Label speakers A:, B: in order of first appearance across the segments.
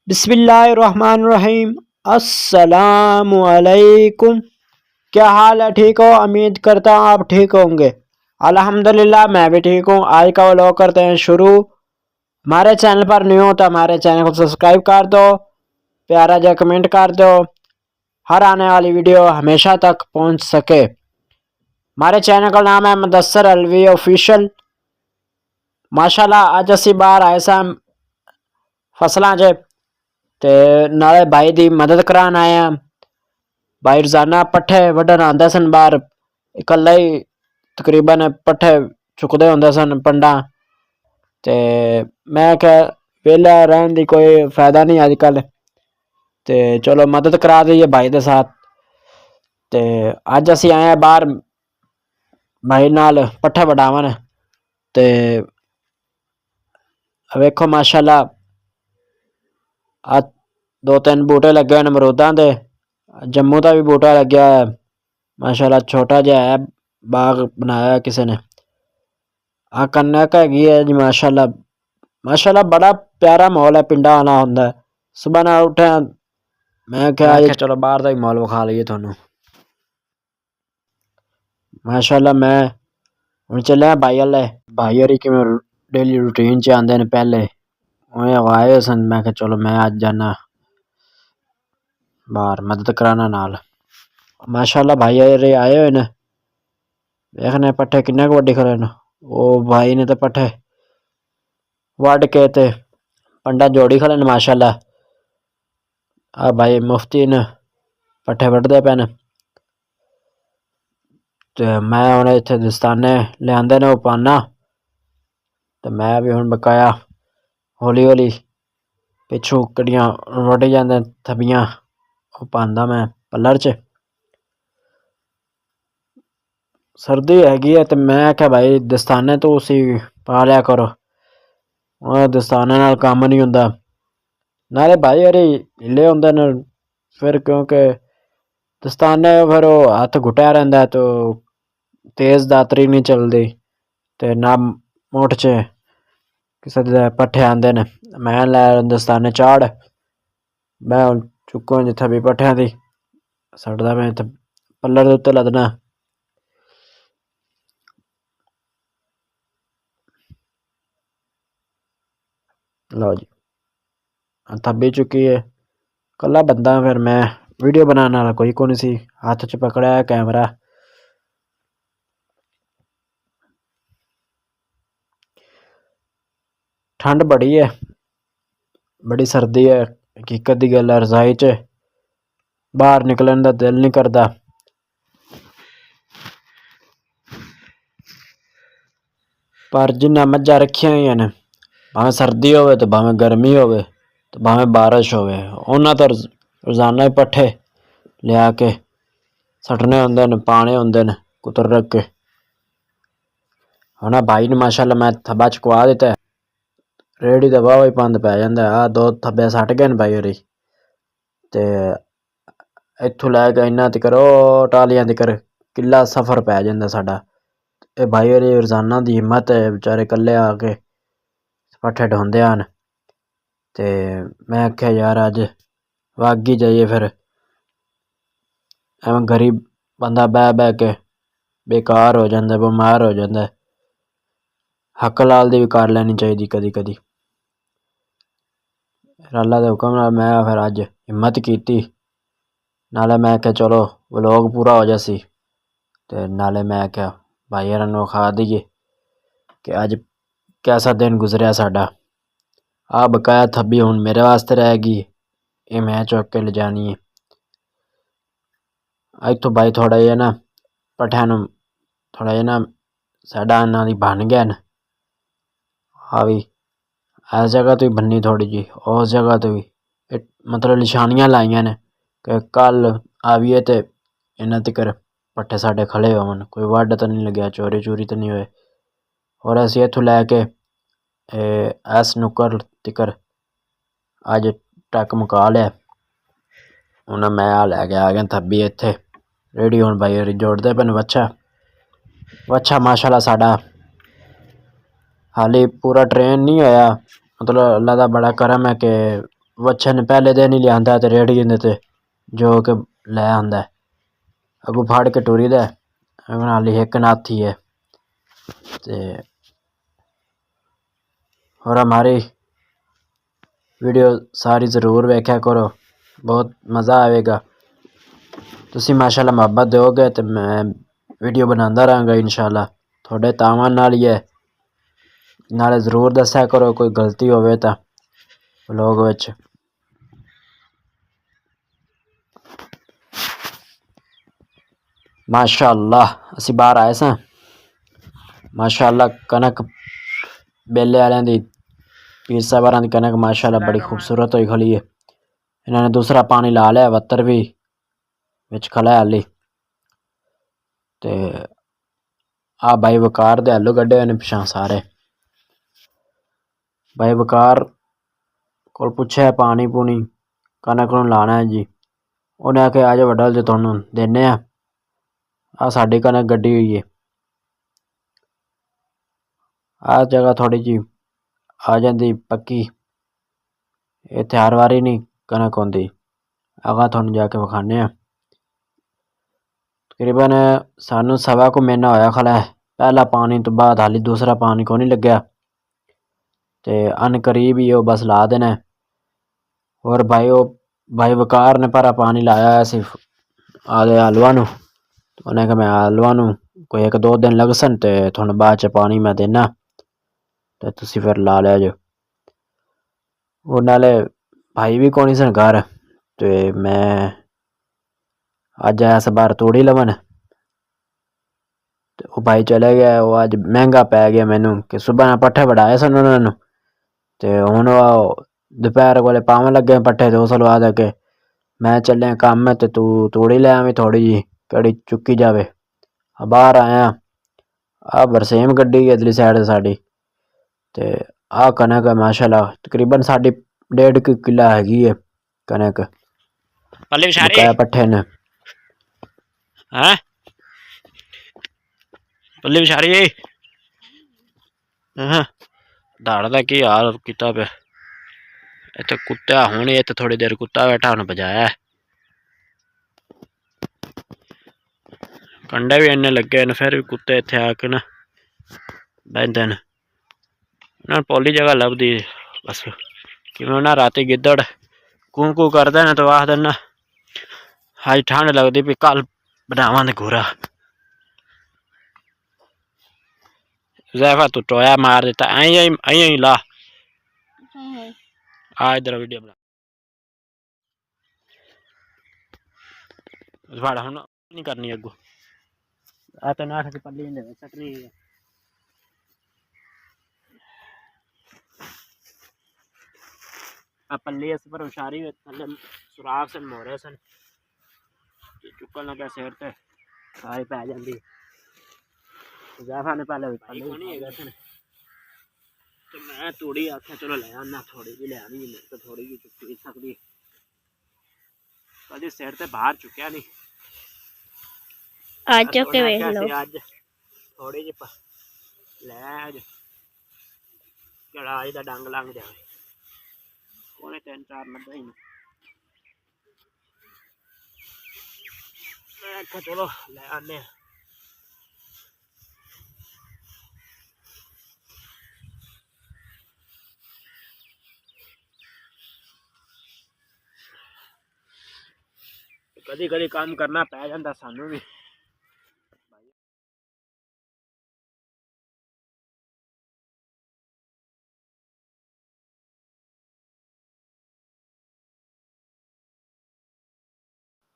A: बिस्मिल्लाहिर्रहमानिर्रहीम। अस्सलामुअलैकुम। क्या हाल है? ठीक हो? उम्मीद करता हूँ आप ठीक होंगे। अल्हम्दुलिल्लाह मैं भी ठीक हूँ। आज का व्लॉग करते हैं शुरू। हमारे चैनल पर न्यू हो तो हमारे चैनल को सब्सक्राइब कर दो, प्यारा जा कमेंट कर दो, हर आने वाली वीडियो हमेशा तक पहुँच सके। हमारे चैनल का नाम है मुदस्सर अलवी ऑफिशियल। माशाल्लाह अज असी बाहर आए सा फसलों 'ਚ ਤੇ ਨਾਲੇ ਭਾਈ ਦੀ ਮਦਦ ਕਰਾਉਣ ਆਏ ਆ। ਭਾਈ ਰੋਜ਼ਾਨਾ ਪੱਠੇ ਵੱਢਣ ਆਉਂਦੇ ਸਨ ਬਾਹਰ, ਇਕੱਲਾ ਹੀ ਤਕਰੀਬਨ ਪੱਠੇ ਚੁੱਕਦੇ ਹੁੰਦੇ ਸਨ ਪੰਡਾਂ। ਤੇ ਮੈਂ ਕਿਹਾ ਵਿਹਲਾ ਰਹਿਣ ਦੀ ਕੋਈ ਫਾਇਦਾ ਨਹੀਂ ਅੱਜ ਕੱਲ੍ਹ, ਤੇ ਚਲੋ ਮਦਦ ਕਰਾ ਦਈਏ ਭਾਈ ਦੇ ਸਾਥ। ਤੇ ਅੱਜ ਅਸੀਂ ਆਏ ਆ ਬਾਹਰ ਭਾਈ ਨਾਲ ਪੱਠੇ ਵਢਾਵਣ। ਤੇ ਵੇਖੋ ਮਾਸ਼ਾਅੱਲਾ ਆ दो तीन बूटे लगे हुए अमरूदां दे। जम्मू का भी बूटा लग्या है माशाल्लाह, छोटा जिहा है, बाग बनाया किसी ने। आ कनक हैगी है जी माशाल्लाह। माशाल्लाह बड़ा प्यारा माहौल है पिंडा आना हुंदा है। सुबह नाल उठे मैं क्या चलो बाहर का ही माहौल विखा लईए तुहानूं। माशाल्लाह मैं हुण चलिया भाई हल्ले। भाई होरी किवें डेली रूटीन च आंदे ने पहले उवें आए सन। मैं कहा चलो मैं अज जाना बाहर मदद कराना नाल। माशाल्लाह भाई होरे आए हुए ने। देखने पट्ठे किन्ने क वड्डी खड़े न। ओ भाई ने तो पट्ठे वड्ड के ते पंडा जोड़ी खड़े न माशाल्लाह। आ भाई मुफ्ती न पट्ठे वड्डदे पे न। ते मैं हुण इत्थे दस्ताने लिआंदे ने ओह् पाना। ते मैं भी हुण बकाया हौली हौली पिच्छों कड़ियां वड्डी जांदे थब्बियां ओह् पांदा मैं पल्लर च। सर्दी हैगी है ते मैं आखेआ भाई दस्ताने तुसी पा लिया करो, दस्ताने नाल कम्म नहीं हुंदा। नाले भाई होरी ढिल्ले हुंदे न फिर, क्योंकि दस्ताने फिर ओह् हत्थ घुट्टेआ रैंह्दा तो तेज दातरी नहीं चलदी ते ना मुठ च किसे दे पट्ठे आंदे न। मैं लै दस्ताने चाढ़, मैं हुण चुक्को जित्थे भी पट्ठेआं दी सट्टदा मैं इत्थे पल्लर दे उत्ते लदना। लो जी थब्बी चुकी है। कल्ला बंदा फिर मैं वीडियो बनाने वाला कोई को नहीं सी, हत्थ च पकड़िया है कैमरा। ठंड बड़ी है, बड़ी सर्दी है, हकीकत दी गल है। रजाई च बाहर निकलन दा दिल नहीं करदा। पर जिन्ना मज्झां रखियां होईयां न, भावें सर्दी होवे ते भावें गर्मी होवे ते भावें बारिश होवे, उन्हां तो रोजाना ही पट्ठे लिया के सट्टने हुंदे न, पाने हुंदे न कुतर रख के। हुण भाई ने माशाल्लाह मैं थब्बा चुकवा दित्ता है। रेहड़ी दा वाह ही पंद पै जांदा है। आ दो थब्बे सट्ट गए न भाई होरी ते इत्थों लै के इन्ना तिकर ओह् टाहलियां तिकर किल्ला सफर पै जांदा साडा। एह् भाई होरी रोजाना दी हिम्मत है, बेचारे कल्ले आके पट्ठे ढोंदे आन। ते मैं आखेआ यार अज वागी जाइए फिर एवें गरीब बंदा बह बह के बेकार हो जांदा, बमार हो जांदा। हक लाल दी भी कर लैनी चाहिदी कदी कदी। अल्लाह दे हुक्म नाल मैं फिर अज हिम्मत कीती। नाले मैं आखेआ चलो व्लॉग पूरा हो जासी ते नाले मैं आखेआ भाई होरां नूं विखा दईए कि अज कैसा दिन गुजरेआ साडा। आ बकाया थब्बी हुण मेरे वास्ते रह गई, एह् मैं चुक के लजानी है। इत्थों भाई थोड़ा जिहा ना पट्ठेआं नूं थोड़ा जिहा ना साइडां इन्हां दी बन गए न। आ भी इस जगह तो भी बन्नी थोड़ी जी, उस जगह तो भी मतलब निशानियां लाइयां ने कि कल आविए ते इन्ना तिकर पट्ठे साडे खड़े होवन, कोई वड्ढ तो नहीं लग्गेआ, चोरी चूरी तो नहीं होए। और असीं इत्थों लैके इस नुक्कर तिकर अज टक मुका लिया। हुण मैं लै के आ गया थब्बी इत्थे। रेहड़ी हुण भाई होरी जोड़दे पे न वच्छा। वच्छा माशाल्लाह साडा हाली पूरा ट्रेन नहीं होया, मतलब अल्लाह दा बड़ा करम है कि वच्छन पहले दिन ही लिया तो रेड़ी ते जो कि लै आंदा अगू फाड़ के टुरी दा नाली एक नाथी है। ते और हमारी वीडियो सारी ज़रूर वेख्या करो, बहुत मज़ा आएगा। तुसी माशाल्लाह मोहब्बत दोगे तो मैं वीडियो बनाता रहांगा इंशाल्लाह थोड़े तावन नाल ही है। नाले ज़रूर दस्या करो कोई गलती होवे तो व्लॉग विच। माशाल्लाह असी बाहर आए सां, माशाल्लाह कनक बेले वालियां दी पीर साहबां दी कनक माशाल्लाह बड़ी खूबसूरत होई खली है। इन्होंने दूसरा पानी ला लिया, वत्तर भी विच खला है हाली। ते आ भाई वकार दे आलू कड्ढे ने पिछां सारे। भाई वकार कोल पुछया पानी पूनी कनक नूं लाना है जी, उन्हें आखेआ आज वड्डल जो तुहानूं देने आ साडी कनक गड्डी हुई है। आ जगह थोड़ी जी आ जाती पक्की, इत्थे हर वारी नहीं कनक होंदी। अगा तुहानूं जाके विखाने। तकरीबन सानू सवा को महीना होया खड़ा है पहला पानी तो बाद हाली दूसरा पानी को नहीं लग्या ते अन करीब ही वो बस ला देना। और भाई वो भाई वकार ने भरा पानी लाया है सिर्फ आदे आलूआं नूं, उन्हें कहा मैं आलूआं नूं कोई एक दो दिन लगसन ते तुहानूं बाद च पानी मैं देना ते तुसी फिर ला लिया जो। वो नाले भाई भी कोनी सन घर ते मैं अज आया सा बाहर तोड़ी लवन। वो भाई चले गया, वो अज महंगा पै गया मैनू कि सुबह पट्ठे वढाए सन उन्होंने ते हुण दोपहर कोले पावन लगे पट्ठे ते उस बाद के मैं चलिया कम ते तू तोड़ी लै आवीं थोड़ी जी केड़ी चुकी जावे। बाहर आया आ बरसेम गड्डी इधरली साइड साडी ते आ कनक है माशाल्लाह तकरीबन साडी 1.5 किला हैगी है कनक बकाया पट्ठे ने। हैं पल्ली बिछारी दाड़ दा की हाल कीता पे इत्थे कुत्ता हुण इत्थे थोड़ी देर कुत्ता बैठा हुण बजाया कंडे भी इन्ने लगे न फिर भी कुत्ते इत्थे आके ना बहंदे न। उन्हें पौली जगह लभदी बस किवें ना राती गिद्दड़ कूं कूं करदे न तो आखदे न अज ठंड लगदी भी कल बनावांगे घूरा। ज़ैफा तू टोया मार देता आई ला आ इधर वीडियो बना साढ़ा हुण नहीं करनी अगू आ तेन आख के पल्ली सटनी पल्ली इस पर उछारी थले सुराख सन मोरे सन चुकन लगे सिर ते सारी पै जाती। ज़ैफा ने पहले पल्ली तो मैं तोड़ी आख्या चलो ले आना थोड़ी जी ले आनी मेरे तो थोड़ी जी चुकी सकती कभी सिर ते बाहर चुकया नहीं अज के वेख लो अज थोड़ी जी ले अज अज दा डंग लंघ जाए उन्हें 3-4 लब्भे ही मैं आख्या चलो ले आने। कदी कदी काम करना पै जाता सानू भी।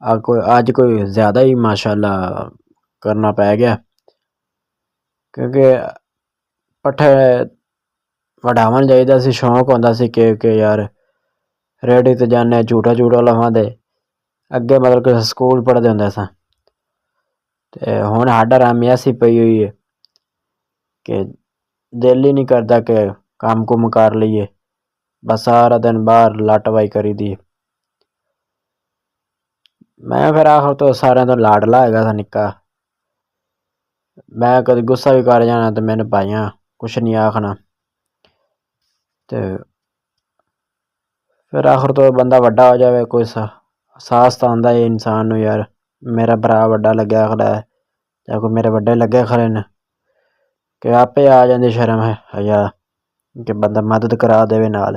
A: अज कोई ज़्यादा ही माशाल्लाह करना पै गया क्योंकि पट्ठे वढावन जाइदा सी शौक होंदा सी कि यार रेड़ी ते जाने झूटा झूटा लवां अगे मतलब कि स्कूल पढ़दे हुंदे सां ते हुण साडा रामी ऐसी पई हुई है कि दिल ही नहीं करता कि काम कुम कर लीए बस सारा दिन बाहर लट बाई करी दी। मैं फिर आखिर तो सारे तो लाडला हैगा सा निक्का, मैं कभी गुस्सा भी कर जाना तो मैंने भाइयां कुछ नहीं आखना ते फिर आखिर तो बंदा वड्डा हो जाए कोई एहसास तो आंदा है इंसान नूं यार मेरा भरा वड्डा लग्या खड़ा है या कोई मेरे वड्डे लगे खड़े ने कि आपे आ जाती शर्म है हया कि बंदा मदद करा देवे नाल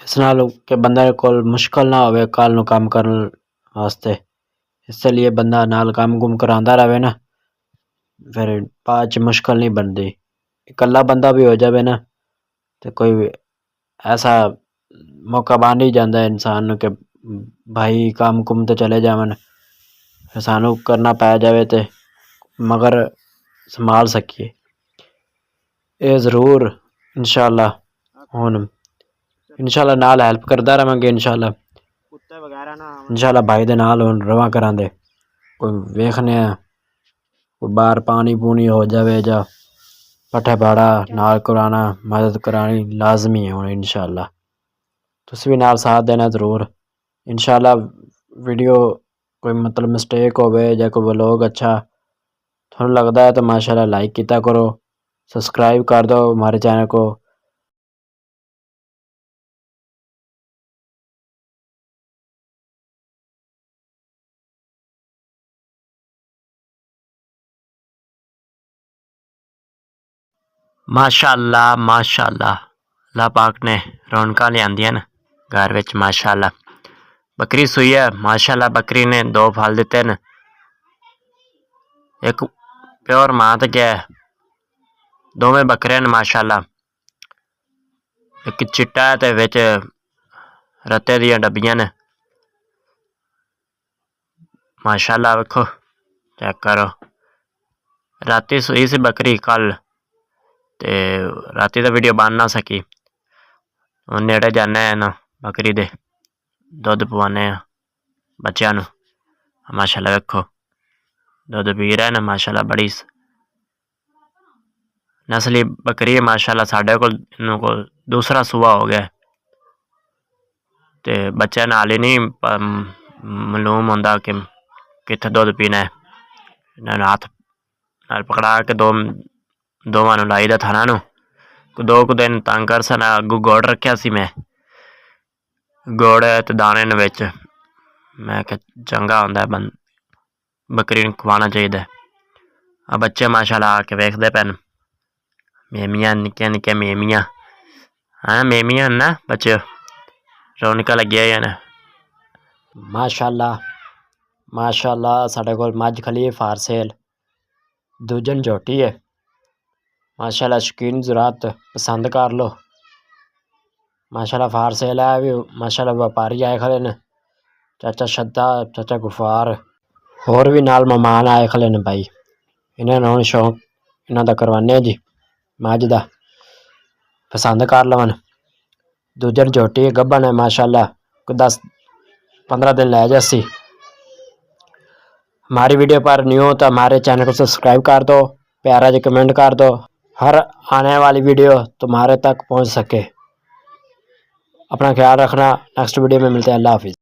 A: इस नाल कि बंदे कोल मुश्किल ना होवे कल नूं काम करन वास्ते इसलिए बंदा नाल काम कुम करांदा रहे ना फिर बाद च मुश्किल नहीं बनती इकल्ला बंदा भी हो जाए ना तो कोई ऐसा मौका बन ही जाता है इंसान नूं कि भाई काम कुम तो चले जावन फिर सानू करना पै जाए तो मगर संभाल सकीए ये जरूर इंशाअल्लाह हुण इंशाअल्लाह नाल हैल्प करदा रहांगे इंशाअल्लाह भाई दे नाल हुण रवां करांदे कोई वेखने कोई बाहर पानी पूनी हो जाए जां पट्ठे पाड़ा नाल कराना मदद करानी लाजमी है हुण इंशाअल्लाह तुसीं भी नाल साथ देना जरूर इंशाअल्लाह वीडियो कोई मतलब मिस्टेक होवे जां कोई व्लॉग अच्छा थोड़ा लगता है तो माशाल्लाह लाइक किया करो सब्सक्राइब कर दो हमारे चैनल को। माशाल्लाह माशाल्लाह अल्लाह पाक ने रौनक लियांदियां न घर विच माशाल्लाह बकरी सूई है माशाल्लाह बकरी ने 2 फल दिते न एक प्योर मां ते क्या है दोवें बकरे न माशाल्लाह एक चिट्टा है ते विच रत्ते दियां डब्बियां न माशाल्लाह वेखो चेक करो राती सूई सी बकरी कल ते राती तो वीडियो बन ना सकी हुण नेड़े जाने ना बकरी दे दुध पवाने बच्चों नूं माशाल्लाह वेखो दुध पी रहे न माशाल्लाह बड़ी नस्ली बकरी है माशाल्लाह साढ़े को दूसरा सूआ हो गया ते बच्चे नाल ही नहीं मालूम होंदा कि कित्थे दुध पीना है इन्होंने हाथ नाल पकड़ा के दोवां नूं लाई दा थाना नूं 2 दिन तंग कर सन अगू गुड़ रखिया सी मैं गुड़ ते दाने न विच मैं चंगा होंदा बकरी नूं खवाना चाहिए बच्चे माशाल्लाह आके वेखदे पे मेमियां निक्कियां निक्कियां मेमियां हाँ मेमियां ना बच्चे रौनक लगी हुई न माशाल्लाह माशाल्लाह साढ़े कोल मझ खली है फार सेल दूजन झोटी है माशाल्लाह शौकीन ज़रात पसंद कर लो माशाल्लाह फार सेल है भी माशाल्लाह व्यापारी आए खड़े न चाचा शद्दा चाचा गुफार होर भी नाल मेहमान आए खड़े न भाई इन्होंने हुण शौक इन्हां दा करवाने जी मझ दा पसंद कर लवन दूजन झोटी गब्बन है माशाल्लाह कोई 10-15 दिन लै जासी हमारी वीडियो पर न्यू हो तो हमारे चैनल को सब्सक्राइब कर दो प्यारा जी कमेंट कर दो हर आने वाली वीडियो तुम्हारे तक पहुंच सके अपना ख्याल रखना नेक्स्ट वीडियो में मिलते हैं अल्लाह हाफिज़।